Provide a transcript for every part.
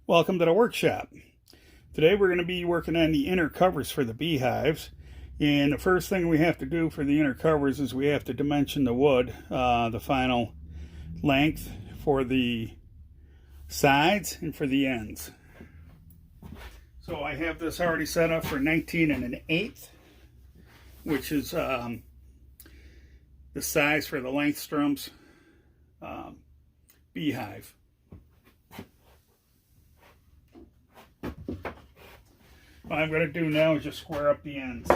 Welcome to the workshop. Today we're going to be working on the inner covers for the beehives. And the first thing we have to do for the inner covers is we have to dimension the wood, the final length for the sides and for the ends. So I have this already set up for 19 1/8, which is the size for the Langstroth Beehive. What I'm going to do now is just square up the ends.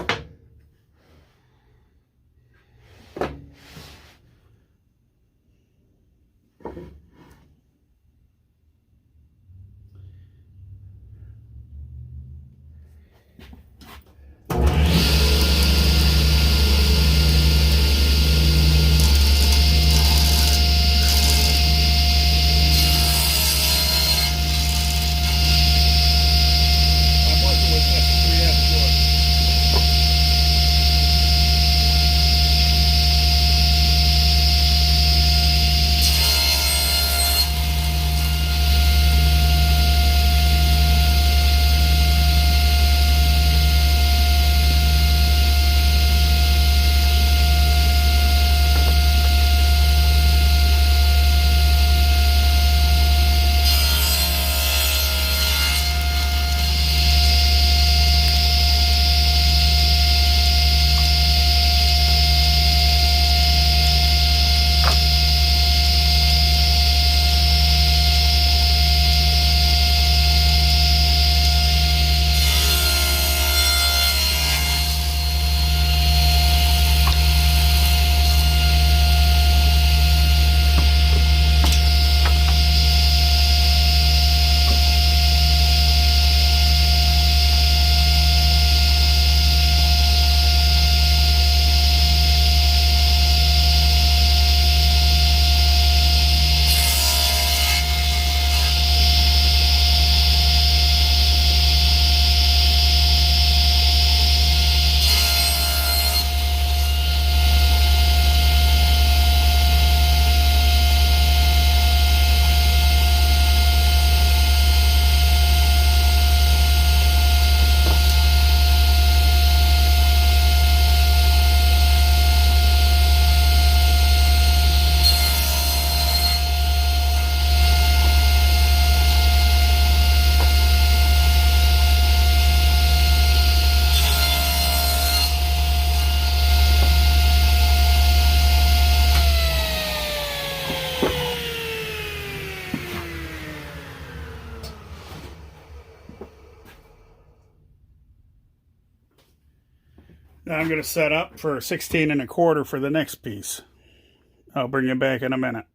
Now I'm going to set up for 16 1/4 for the next piece. I'll bring you back in a minute.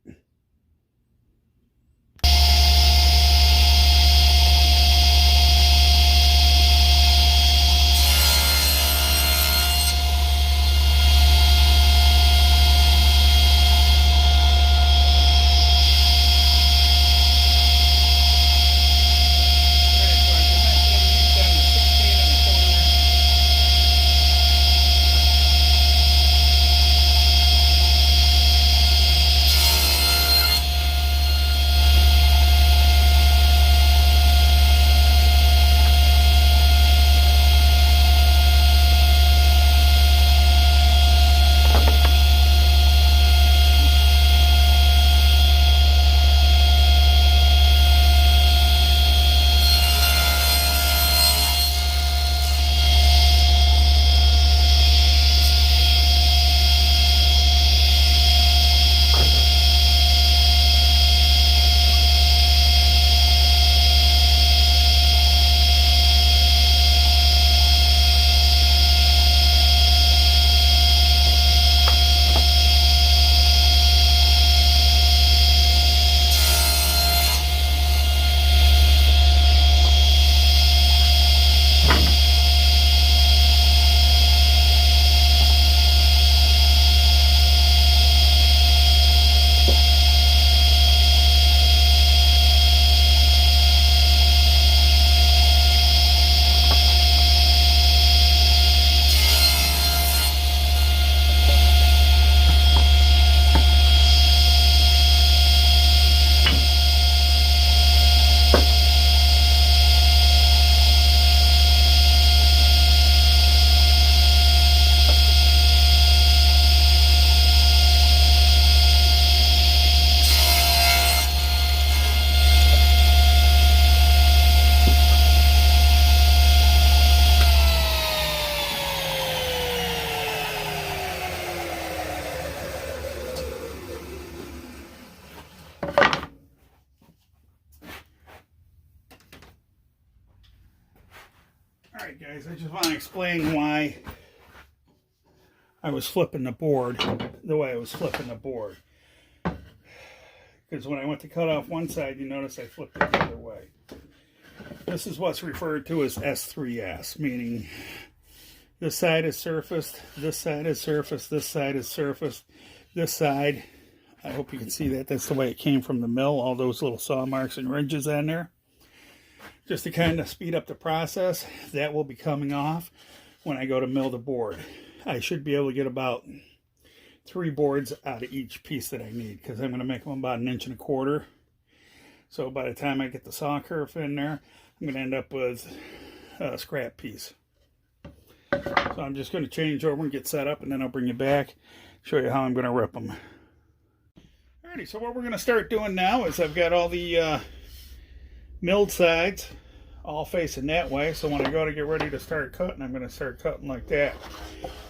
Alright guys, I just want to explain why I was flipping the board the way I was flipping the board. Because when I went to cut off one side, you notice I flipped it the other way. This is what's referred to as S3S, meaning this side is surfaced, this side is surfaced, this side is surfaced, this side, I hope you can see that, that's the way it came from the mill, all those little saw marks and ridges on there. Just to kind of speed up the process, that will be coming off when I go to mill the board. I should be able to get about 3 boards out of each piece that I need, because I'm going to make them about 1.25 inches. So by the time I get the saw kerf in there, I'm going to end up with a scrap piece. So I'm just going to change over and get set up, and then I'll bring you back, show you how I'm going to rip them. Alrighty, so what we're going to start doing now is I've got all the milled sides all facing that way, so when I go to get ready to start cutting, I'm going to start cutting like that.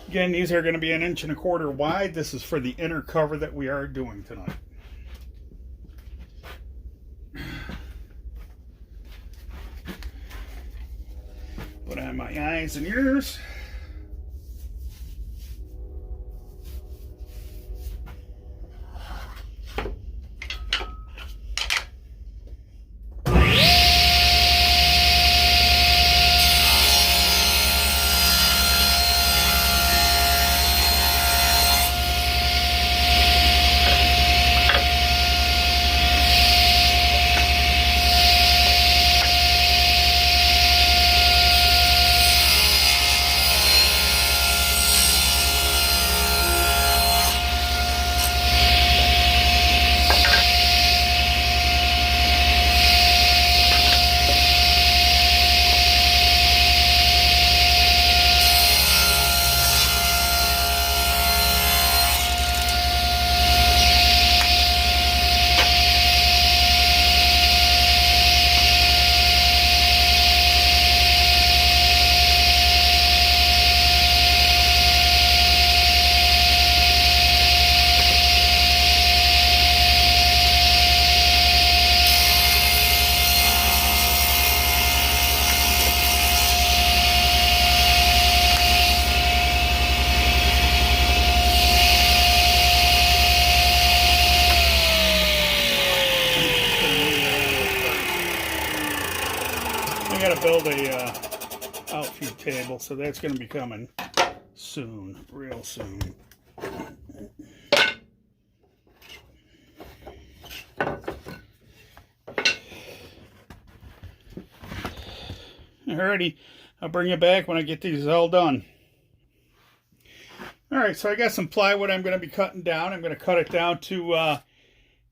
Again, these are going to be 1.25 inches wide. This is for the inner cover that we are doing tonight. Put on my eyes and ears. I gotta build a outfeed table, so that's gonna be coming soon, real soon. Alrighty, I'll bring you back when I get these all done. Alright, so I got some plywood I'm going to be cutting down. I'm going to cut it down to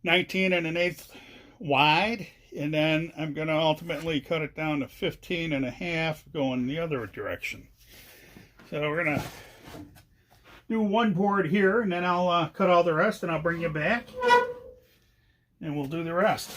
19 1/8 wide, and then I'm going to ultimately cut it down to 15 1/2 going the other direction. So we're going to do one board here, and then I'll cut all the rest, and I'll bring you back, and we'll do the rest.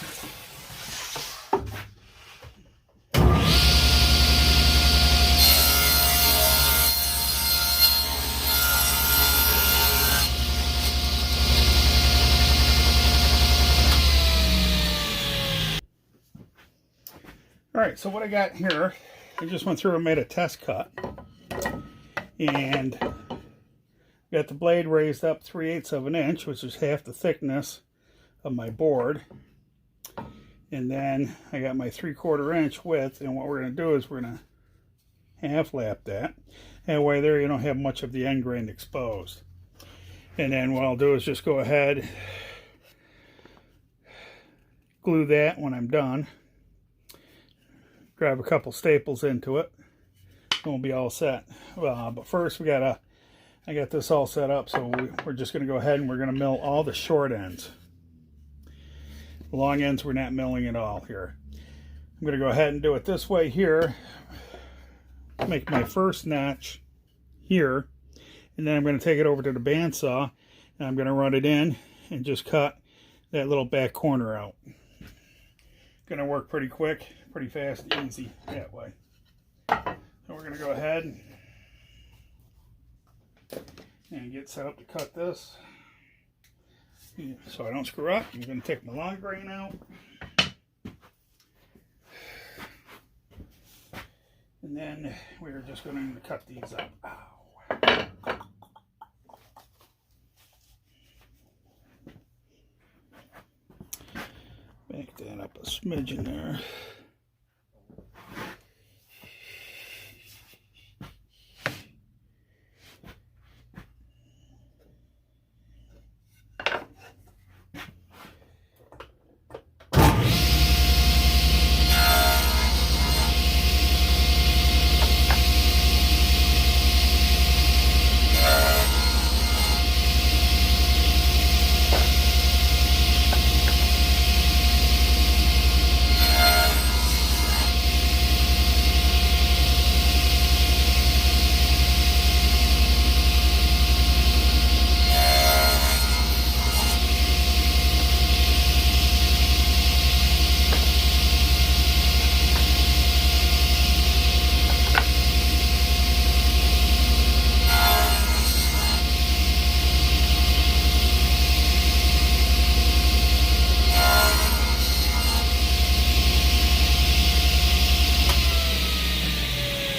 Alright, so what I got here, I just went through and made a test cut, and got the blade raised up 3/8 of an inch, which is half the thickness of my board, and then I got my 3/4 inch width, and what we're going to do is we're going to half lap that. That way there you don't have much of the end grain exposed. And then what I'll do is just go ahead, glue that when I'm done, grab a couple staples into it, and we'll be all set. But first I got this all set up, so we're just going to go ahead and we're going to mill all the short ends. The long ends we're not milling at all here. I'm going to go ahead and do it this way here, make my first notch here, and then I'm going to take it over to the bandsaw, and I'm going to run it in and just cut that little back corner out. Going to work pretty quick, pretty fast, easy that way. So we're going to go ahead and get set up to cut this. So I don't screw up, I'm going to take my long grain out. And then we're just going to cut these up. Ow. Back that up a smidgen there.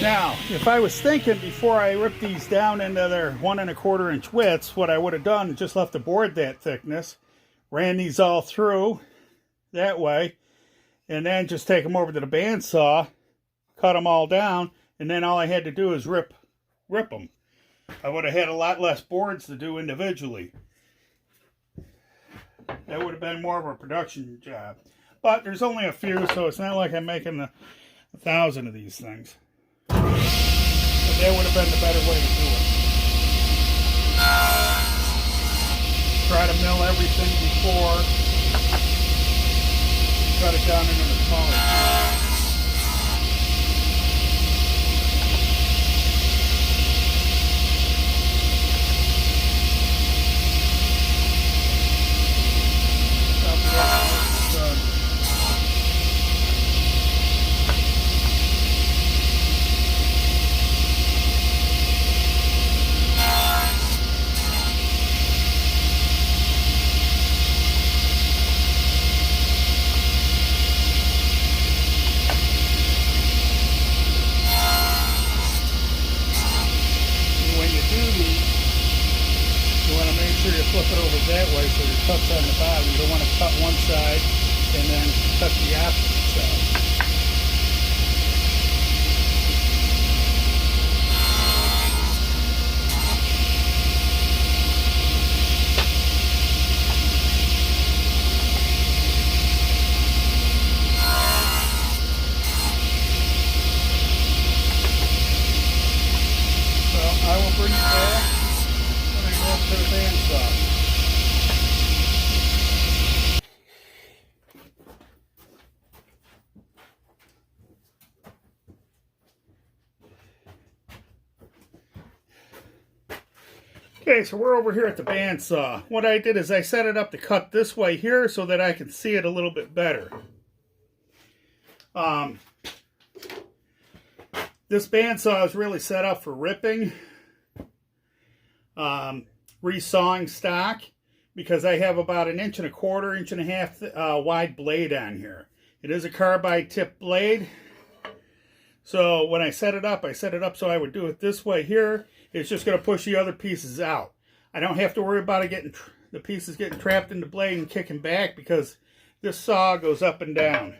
Now, if I was thinking before I ripped these down into their 1 1/4 inch widths, what I would have done is just left the board that thickness, ran these all through that way, and then just take them over to the bandsaw, cut them all down, and then all I had to do is rip them. I would have had a lot less boards to do individually. That would have been more of a production job. But there's only a few, so it's not like I'm making 1,000 of these things. But that would have been the better way to do it. Try to mill everything before, cut it down into the smaller pieces. Flip it over that way so your cut's on the bottom. You don't want to cut one side and then cut the opposite side. So I will bring it back when I go up to the bandsaw. Okay, so we're over here at the bandsaw. What I did is I set it up to cut this way here so that I can see it a little bit better. This bandsaw is really set up for ripping, resawing stock, because I have about 1 1/4 inch, 1.5 inch wide blade on here. It is a carbide tip blade. So when I set it up so I would do it this way here. It's just going to push the other pieces out. I don't have to worry about it getting the pieces getting trapped in the blade and kicking back, because this saw goes up and down.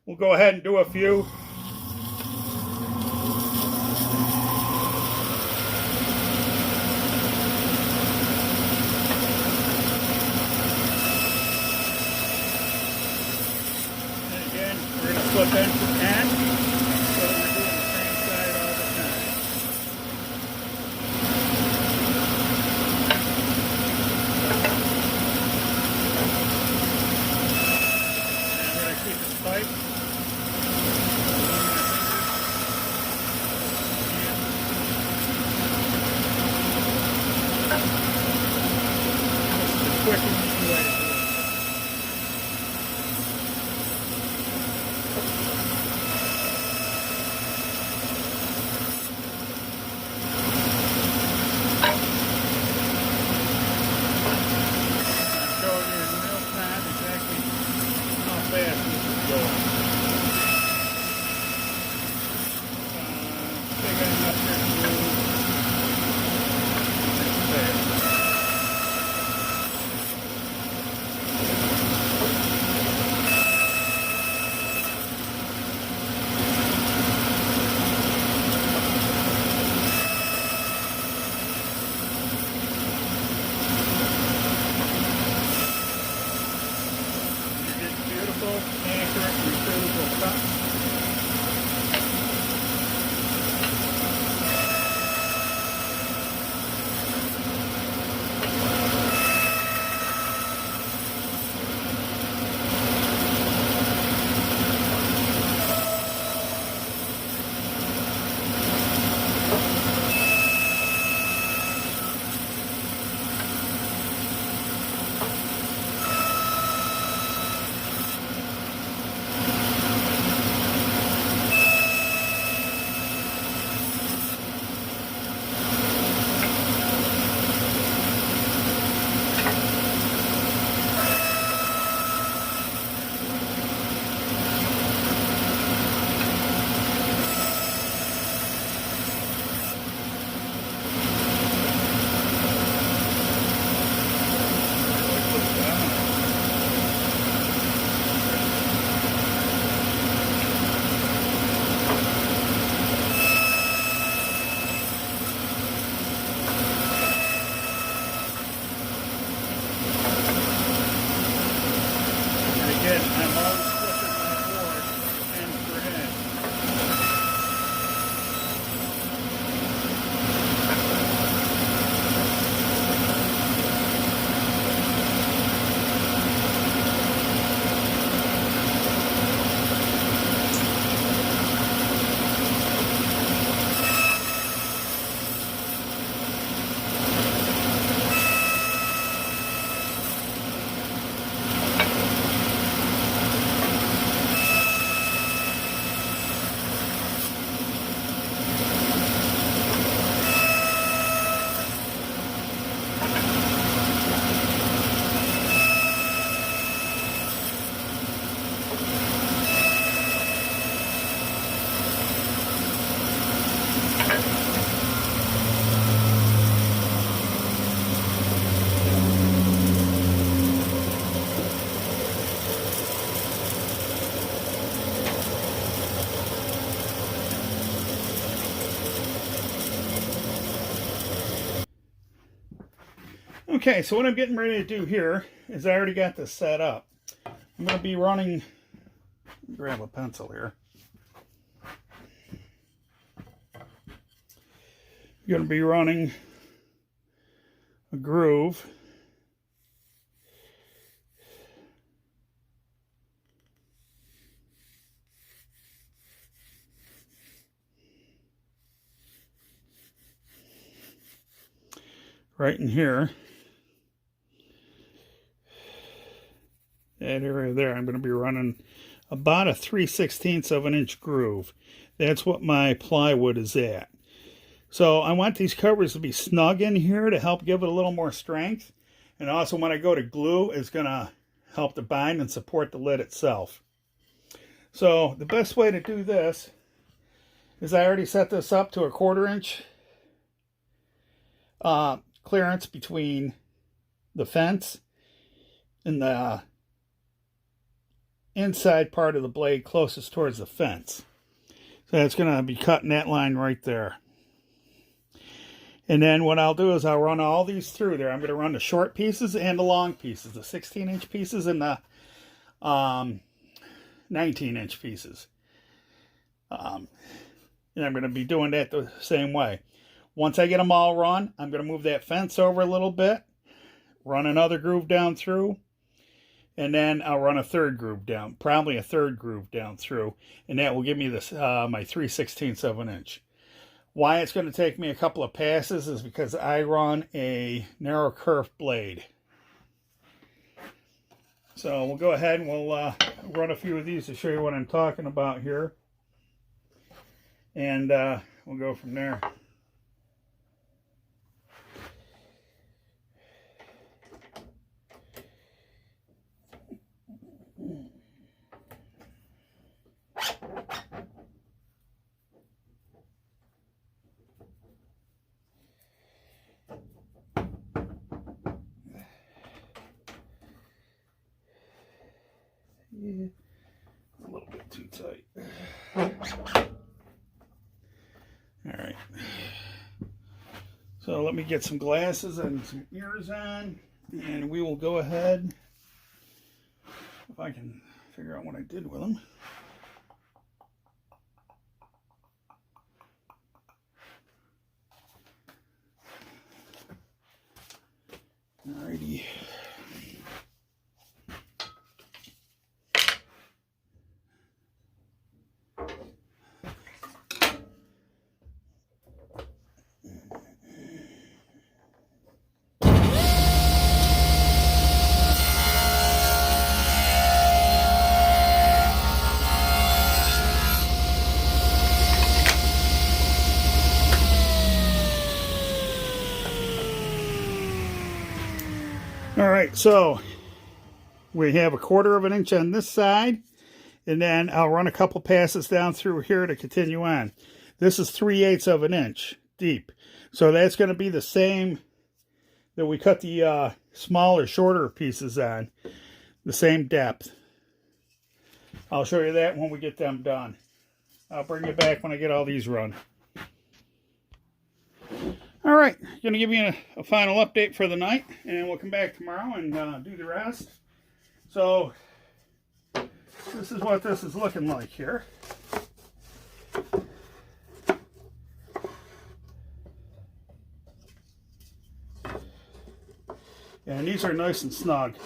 We'll go ahead and do a few. And again, we're going to flip end to end. So we're doing the same side all the time. And I'm going to keep this pipe. This is the quick and easy way to do it. up. Again, I'm always flipping my board end for end. Okay, so what I'm getting ready to do here is I already got this set up. I'm going to be running, grab a pencil here. I'm going to be running a groove. Right in here. That area there, I'm going to be running about a 3/16 of an inch groove. That's what my plywood is at. So I want these covers to be snug in here to help give it a little more strength. And also when I go to glue, it's going to help to bind and support the lid itself. So the best way to do this is I already set this up to a 1/4 inch clearance between the fence and the inside part of the blade closest towards the fence. So it's going to be cutting that line right there. And then what I'll do is I'll run all these through there. I'm going to run the short pieces and the long pieces, the 16-inch pieces and the 19-inch pieces. And I'm going to be doing that the same way. Once I get them all run, I'm going to move that fence over a little bit, run another groove down through, and then I'll run a third groove down, probably a third groove down through, and that will give me this my 3/16 of an inch. Why it's going to take me a couple of passes is because I run a narrow kerf blade. So we'll go ahead and we'll run a few of these to show you what I'm talking about here, and we'll go from there. Yeah, a little bit too tight. All right. So let me get some glasses and some ears on, and we will go ahead, if I can figure out what I did with them. So we have 1/4 of an inch on this side, and then I'll run a couple passes down through here to continue on. This is 3/8 of an inch deep. So that's going to be the same that we cut the smaller, shorter pieces on. The same depth. I'll show you that when we get them done. I'll bring you back when I get all these run. All right, going to give you a final update for the night, and we'll come back tomorrow and do the rest. So this is what this is looking like here. And these are nice and snug.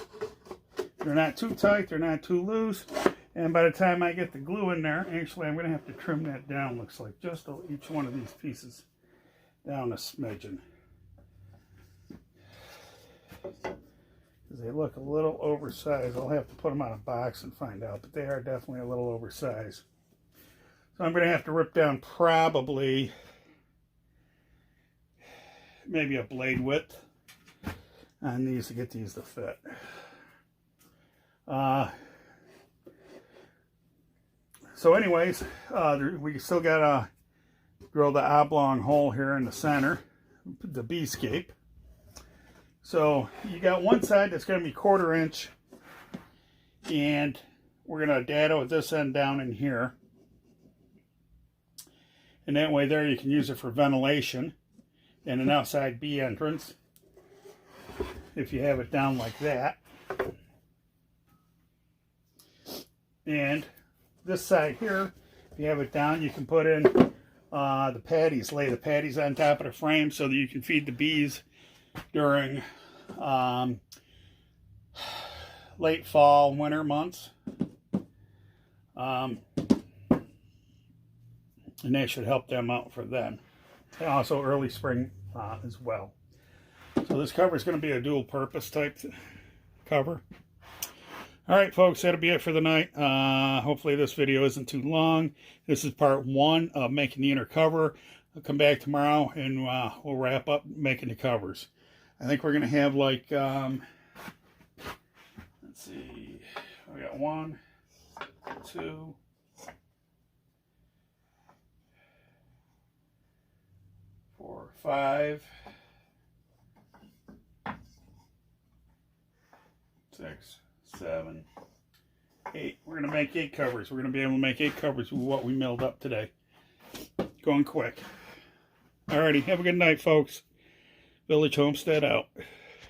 They're not too tight, they're not too loose. And by the time I get the glue in there, actually I'm going to have to trim that down, looks like, just each one of these pieces down a smidgen. Because they look a little oversized. I'll have to put them on a box and find out, but they are definitely a little oversized. So I'm going to have to rip down probably maybe a blade width on these to get these to fit. So anyways, we still got to drill the oblong hole here in the center, the beescape. So you got one side that's going to be 1/4 inch, and we're going to dado this end down in here. And that way there you can use it for ventilation and an outside bee entrance if you have it down like that. And this side here, if you have it down, you can put in the patties, lay the patties on top of the frame so that you can feed the bees during late fall, winter months. And that should help them out for them. And also early spring as well. So this cover is going to be a dual purpose type cover. All right, folks, that'll be it for the night. Hopefully this video isn't too long. This is part 1 of making the inner cover. I'll come back tomorrow and we'll wrap up making the covers. I think we're going to have like, let's see, we got 1, 2, 4, 5, 6, 7, 8. We're going to make 8 covers. We're going to be able to make 8 covers with what we milled up today. Going quick. Alrighty, have a good night, folks. Village Homestead out.